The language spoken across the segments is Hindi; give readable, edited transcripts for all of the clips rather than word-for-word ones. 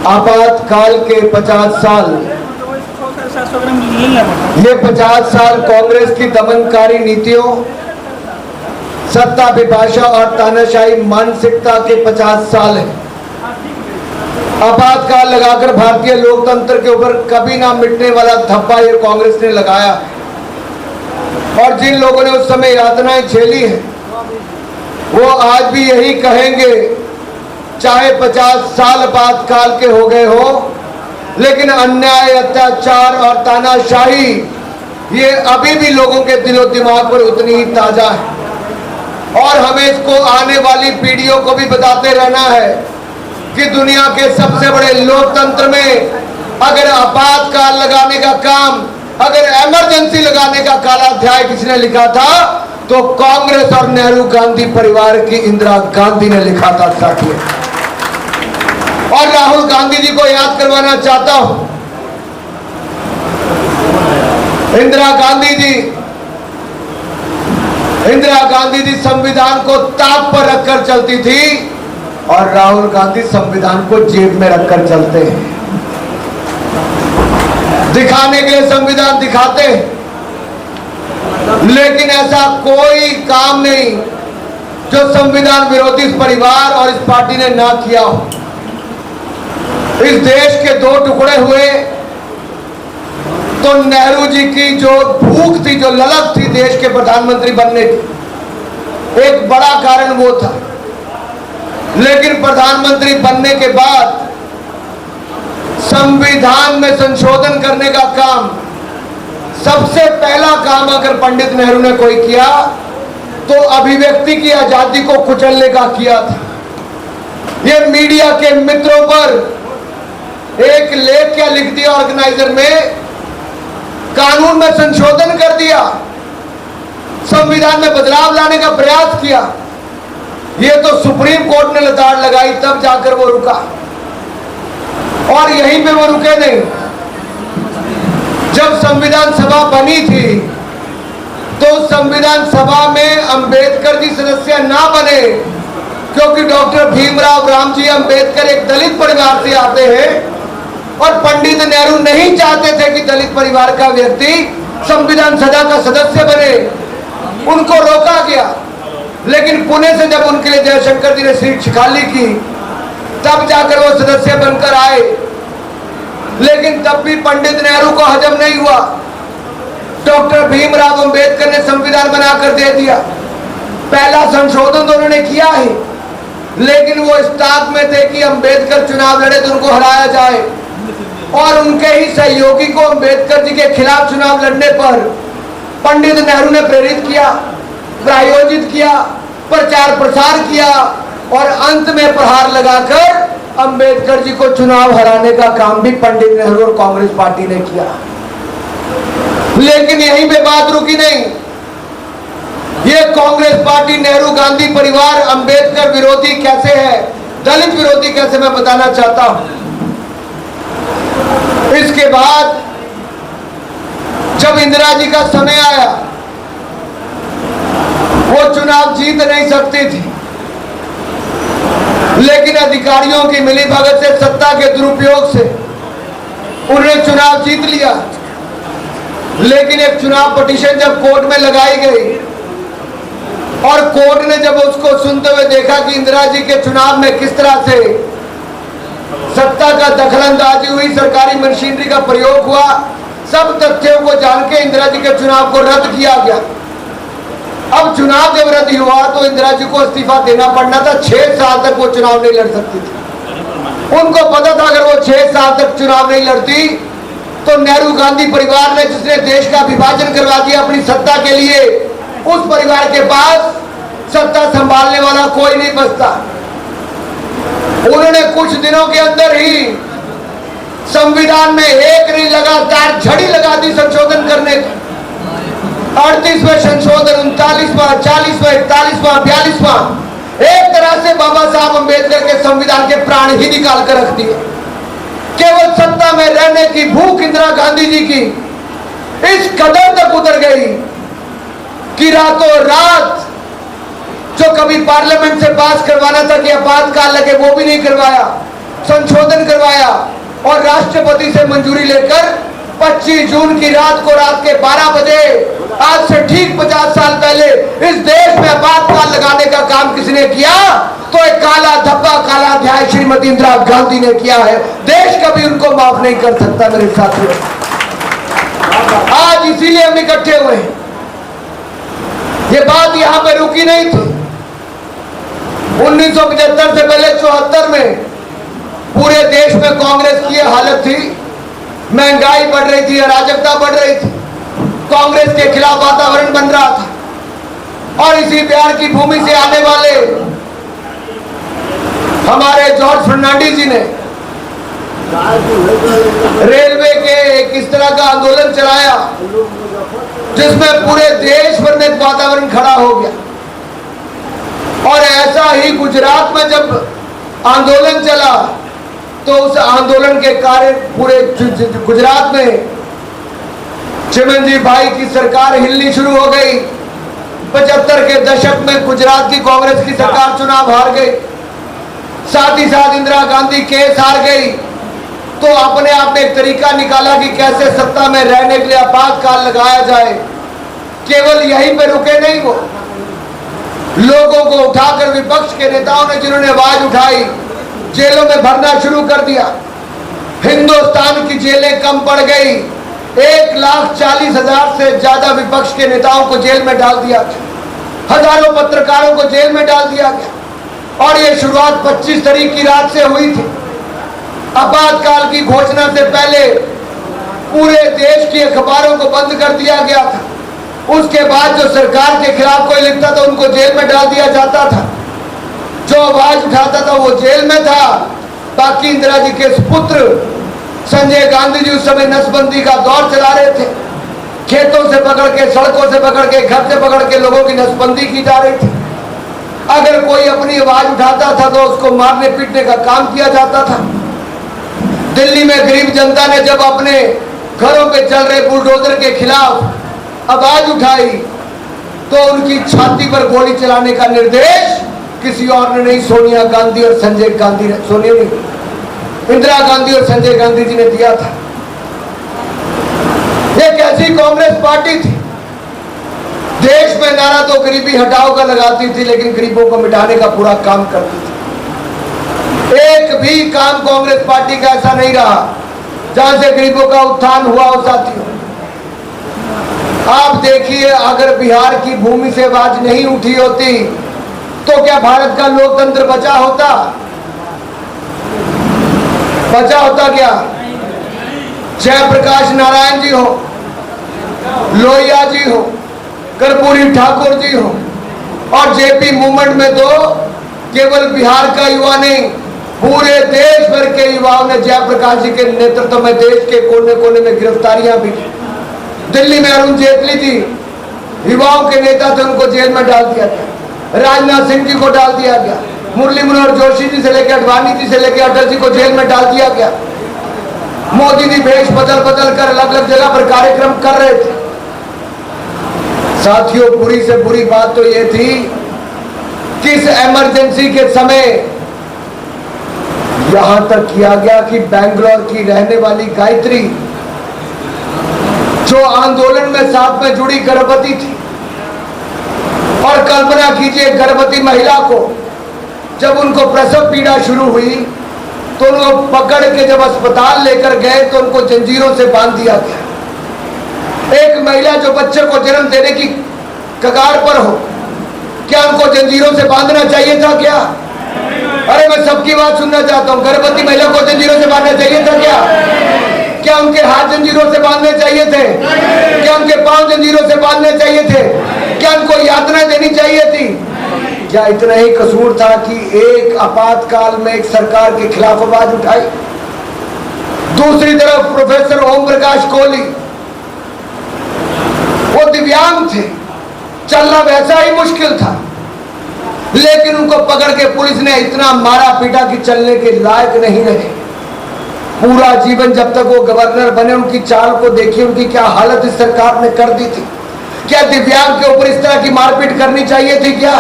आपातकाल के 50 साल, ये 50 साल कांग्रेस की दमनकारी नीतियों, सत्ता विभाषा और तानाशाही मानसिकता के 50 साल है। आपातकाल लगाकर भारतीय लोकतंत्र के ऊपर कभी ना मिटने वाला धब्बा ये कांग्रेस ने लगाया और जिन लोगों ने उस समय यातनाएं झेली है वो आज भी यही कहेंगे, चाहे 50 साल आपातकाल के हो गए हो, लेकिन अन्याय, अत्याचार और तानाशाही ये अभी भी लोगों के दिलो दिमाग पर उतनी ही ताजा है। और हमें इसको आने वाली पीढ़ियों को भी बताते रहना है कि दुनिया के सबसे बड़े लोकतंत्र में अगर आपातकाल लगाने का काम, अगर इमरजेंसी लगाने का काला अध्याय किसने लिखा था तो कांग्रेस और नेहरू गांधी परिवार की इंदिरा गांधी ने लिखा था साथियों। और राहुल गांधी जी को याद करवाना चाहता हूं, इंदिरा गांधी जी संविधान को ताक पर रखकर चलती थी और राहुल गांधी संविधान को जेब में रखकर चलते हैं। दिखाने के लिए संविधान दिखाते हैं, लेकिन ऐसा कोई काम नहीं जो संविधान विरोधी इस परिवार और इस पार्टी ने ना किया हो। इस देश के दो टुकड़े हुए तो नेहरू जी की जो भूख थी, जो ललक थी देश के प्रधानमंत्री बनने की, एक बड़ा कारण वो था। लेकिन प्रधानमंत्री बनने के बाद संविधान में संशोधन करने का काम, सबसे पहला काम अगर पंडित नेहरू ने कोई किया तो अभिव्यक्ति की आजादी को कुचलने का किया था। ये मीडिया के मित्रों पर एक लेख क्या लिख दिया ऑर्गेनाइजर में, कानून में संशोधन कर दिया, संविधान में बदलाव लाने का प्रयास किया। ये तो सुप्रीम कोर्ट ने लताड़ लगाई, तब जाकर वो रुका। और यहीं पे वो रुके नहीं। जब संविधान सभा बनी थी तो संविधान सभा में अंबेडकर जी सदस्य ना बने, क्योंकि डॉक्टर भीमराव रामजी अंबेडकर एक दलित परिवार से आते हैं और पंडित नेहरू नहीं चाहते थे कि दलित परिवार का व्यक्ति संविधान सभा का सदस्य बने। उनको रोका गया, लेकिन पुणे से जब उनके लिए जयशंकर जी ने सीट खाली की तब जाकर वो सदस्य बनकर आए। लेकिन तब भी पंडित नेहरू को हजम नहीं हुआ। डॉक्टर भीमराव अंबेडकर ने संविधान बनाकर दे दिया। पहला संशोधन तो उन्होंने किया ही, लेकिन वो इस ताक में थे कि अंबेडकर चुनाव लड़े तो उनको हराया जाए। और उनके ही सहयोगी को अंबेडकर जी के खिलाफ चुनाव लड़ने पर पंडित नेहरू ने प्रेरित किया, प्रायोजित किया, प्रचार प्रसार किया और अंत में प्रहार लगाकर अंबेडकर जी को चुनाव हराने का काम भी पंडित नेहरू और कांग्रेस पार्टी ने किया। लेकिन यहीं पे बात रुकी नहीं। ये कांग्रेस पार्टी नेहरू गांधी परिवार अंबेडकर विरोधी कैसे है, दलित विरोधी कैसे, मैं बताना चाहता हूं। इसके बाद जब इंदिरा जी का समय आया, वो चुनाव जीत नहीं सकती थी, लेकिन अधिकारियों की मिलीभगत से, सत्ता के दुरुपयोग से उन्होंने चुनाव जीत लिया। लेकिन एक चुनाव पिटीशन जब कोर्ट में लगाई गई और कोर्ट ने जब उसको सुनते हुए देखा कि इंदिरा जी के चुनाव में किस तरह से सत्ता का दखलंदाजी हुई, सरकारी मशीनरी का प्रयोग हुआ, सब तथ्यों को जान के इंदिरा जी के चुनाव को रद्द किया गया। अब चुनाव जब रद्द हुआ तो इंदिरा जी को इस्तीफा देना पड़ना था। 6 साल तक वो चुनाव नहीं लड़ सकती थी। उनको पता था अगर वो 6 साल तक चुनाव नहीं लड़ती तो नेहरू गांधी परिवार ने, जिसने देश का विभाजन करवा दिया अपनी सत्ता के लिए, उस परिवार के पास सत्ता संभालने वाला कोई नहीं बचता। उन्होंने कुछ दिनों के अंदर ही संविधान में एक नहीं लगातार झड़ी लगा दी संशोधन करने की। 38वें संशोधन, 39वां, 40वां, 41वां, 42वां, एक तरह से बाबा साहब अंबेडकर के संविधान के प्राण ही निकाल कर रख दिए। केवल सत्ता में रहने की भूख इंदिरा गांधी जी की इस कदर तक उतर गई कि रातों रात जो कभी पार्लियामेंट से पास करवाना था कि आपातकाल लगे, वो भी नहीं करवाया, संशोधन करवाया। राष्ट्रपति से मंजूरी लेकर 25 जून की रात को रात के 12 बजे, आज से ठीक 50 साल पहले इस देश में आपातकाल लगाने का काम किसने किया? तो एक काला धब्बा, काला अध्याय श्रीमती इंदिरा गांधी ने किया है। देश कभी उनको माफ नहीं कर सकता मेरे साथियों। आज इसीलिए हम इकट्ठे हुए हैं। ये बात यहां पे रुकी नहीं थी। 1975 से पहले 74 में पूरे देश में कांग्रेस की हालत थी, महंगाई बढ़ रही थी, अराजकता बढ़ रही थी, कांग्रेस के खिलाफ वातावरण बन रहा था। और इसी बिहार की भूमि से आने वाले हमारे जॉर्ज फर्नांडिस जी ने रेलवे के एक इस तरह का आंदोलन चलाया जिसमें पूरे देश भर में वातावरण खड़ा हो गया। और ऐसा ही गुजरात में जब आंदोलन चला तो उस आंदोलन के कारण पूरे गुजरात में चिमनजी भाई की सरकार हिलनी शुरू हो गई। 75 के दशक में गुजरात की कांग्रेस की सरकार चुनाव हार गई, साथ ही साथ इंदिरा गांधी केस हार गई। तो अपने आप में एक तरीका निकाला कि कैसे सत्ता में रहने के लिए आपातकाल लगाया जाए। केवल यहीं पे रुके नहीं, वो लोगों को उठाकर विपक्ष के नेताओं ने जिन्होंने आवाज उठाई, जेलों में भरना शुरू कर दिया। हिंदुस्तान की जेलें कम पड़ गई। 1,40,000 से ज्यादा विपक्ष के नेताओं को जेल में डाल दिया गया, हजारों पत्रकारों को जेल में डाल दिया गया। और ये शुरुआत 25 तारीख की रात से हुई थी। आपातकाल की घोषणा से पहले पूरे देश की अखबारों को बंद कर दिया गया था। उसके बाद जो सरकार के खिलाफ कोई लिखता था उनको जेल में डाल दिया जाता था, जो आवाज उठाता था वो जेल में था। बाकी इंदिरा जी के सुपुत्र संजय गांधी जी उस समय नसबंदी का दौर चला रहे थे। खेतों से पकड़ के, सड़कों से पकड़ के, घर से पकड़ के लोगों की नसबंदी की जा रही थी। अगर कोई अपनी आवाज उठाता था तो उसको मारने पीटने का काम किया जाता था। दिल्ली में गरीब जनता ने जब अपने घरों पे चल रहे बुलडोजर के खिलाफ आवाज उठाई तो उनकी छाती पर गोली चलाने का निर्देश किसी और ने नहीं, सोनिया गांधी और संजय गांधी ने, सोनिया नहीं, इंदिरा गांधी और संजय गांधी जी ने दिया था। एक ऐसी कांग्रेस पार्टी थी, देश में नारा तो गरीबी हटाओ का लगाती थी, लेकिन गरीबों को मिटाने का पूरा काम करती थी। एक भी काम कांग्रेस पार्टी का ऐसा नहीं रहा जहां से गरीबों का उत्थान हुआ हो। साथियों, आप देखिए, अगर बिहार की भूमि से आवाज नहीं उठी होती तो क्या भारत का लोकतंत्र बचा होता? बचा होता क्या? जयप्रकाश नारायण जी हो, लोहिया जी हो, कर्पूरी ठाकुर जी हो, और जेपी मूवमेंट में तो केवल बिहार का युवा नहीं, पूरे देश भर के युवाओं ने जयप्रकाश जी के नेतृत्व में देश के कोने कोने में गिरफ्तारियां भी की। दिल्ली में अरुण जेटली जी युवाओं के नेता थे, उनको जेल में डाल दिया गया। राजनाथ सिंह जी को डाल दिया गया। मुरली मनोहर जोशी जी से लेकर अडवाणी जी से लेकर अटल जी को जेल में डाल दिया गया। मोदी जी भेष बदल बदल कर अलग अलग जगह पर कार्यक्रम कर रहे थे। साथियों, बुरी से बुरी बात तो यह थी कि इस इमरजेंसी के समय यहां तक किया गया कि बेंगलोर की रहने वाली गायत्री, जो आंदोलन में साथ में जुड़ी गर्भवती थी, और कल्पना कीजिए गर्भवती महिला को जब उनको प्रसव पीड़ा शुरू हुई तो उनको पकड़ के जब अस्पताल लेकर गए तो उनको जंजीरों से बांध दिया गया। एक महिला जो बच्चे को जन्म देने की कगार पर हो, क्या उनको जंजीरों से बांधना चाहिए था क्या? अरे मैं सबकी बात सुनना चाहता हूँ। गर्भवती महिला को जंजीरों से बांधना चाहिए था क्या? क्या उनके हाथ जंजीरों से बांधने चाहिए थे? क्या उनके पांव जंजीरों से बांधने चाहिए थे? क्या उनको यातना देनी चाहिए थी? क्या इतना ही कसूर था कि एक आपातकाल में एक सरकार के खिलाफ आवाज उठाई? दूसरी तरफ प्रोफेसर ओम प्रकाश कोहली, वो दिव्यांग थे, चलना वैसा ही मुश्किल था, लेकिन उनको पकड़ के पुलिस ने इतना मारा पीटा कि चलने के लायक नहीं रहे। पूरा जीवन जब तक वो गवर्नर बने, उनकी चाल को देखिए, उनकी क्या हालत इस सरकार ने कर दी थी। क्या दिव्यांग के ऊपर इस तरह की मारपीट करनी चाहिए थी क्या?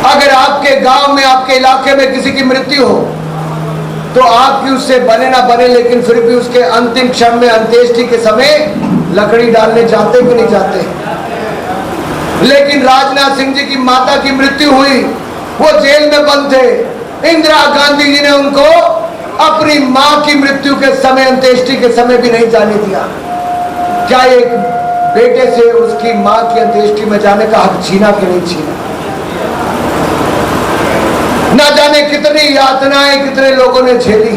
अगर आपके गांव में, आपके इलाके में किसी की मृत्यु हो तो आपकी उससे बने ना बने, लेकिन फिर भी उसके अंतिम क्षण में अंत्येष्टि के समय लकड़ी डालने जाते कि नहीं जाते। लेकिन राजनाथ सिंह जी की माता की मृत्यु हुई, वो जेल में बंद थे। इंदिरा गांधी जी ने उनको अपनी मां की मृत्यु के समय, अंत्येष्टि के समय भी नहीं जाने दिया। क्या एक बेटे से उसकी मां की अंत्येष्टि में जाने का हक छीना कि नहीं छीना? ना जाने कितनी यातनाएं कितने लोगों ने झेली।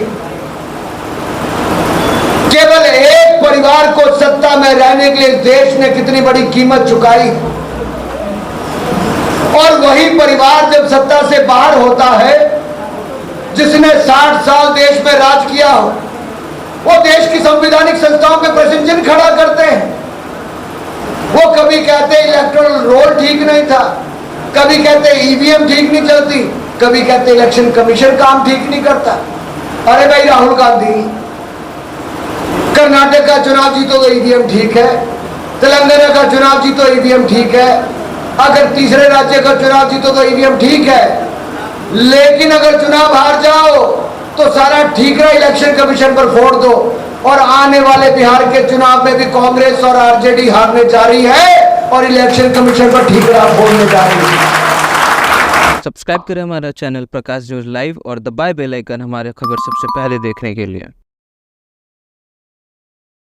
केवल एक परिवार को सत्ता में रहने के लिए देश ने कितनी बड़ी कीमत चुकाई। और वही परिवार जब सत्ता से बाहर होता है, जिसने 60 साल देश में राज किया हो, वो देश की संवैधानिक संस्थाओं पे प्रश्न चिन्ह खड़ा करते हैं। वो कभी कहते इलेक्टोरल रोल ठीक नहीं था, कभी कहते ईवीएम ठीक नहीं चलती, कभी कहते इलेक्शन कमीशन काम ठीक नहीं करता। अरे भाई राहुल गांधी, कर्नाटक का चुनाव जीतो तो ईवीएम ठीक है, तेलंगाना का चुनाव जीतो ईवीएम ठीक है, अगर तीसरे राज्य का चुनाव जीतो तो ईवीएम ठीक है, लेकिन अगर चुनाव हार जाओ तो सारा ठीकरा इलेक्शन कमीशन पर फोड़ दो। और आने वाले बिहार के चुनाव में भी कांग्रेस और आरजेडी हारने जा रही है और इलेक्शन कमीशन पर ठीकरा फोड़ने जा रही है। सब्सक्राइब करें हमारा चैनल प्रकाश न्यूज लाइव और दबाए बेल आइकन हमारे खबर सबसे पहले देखने के लिए।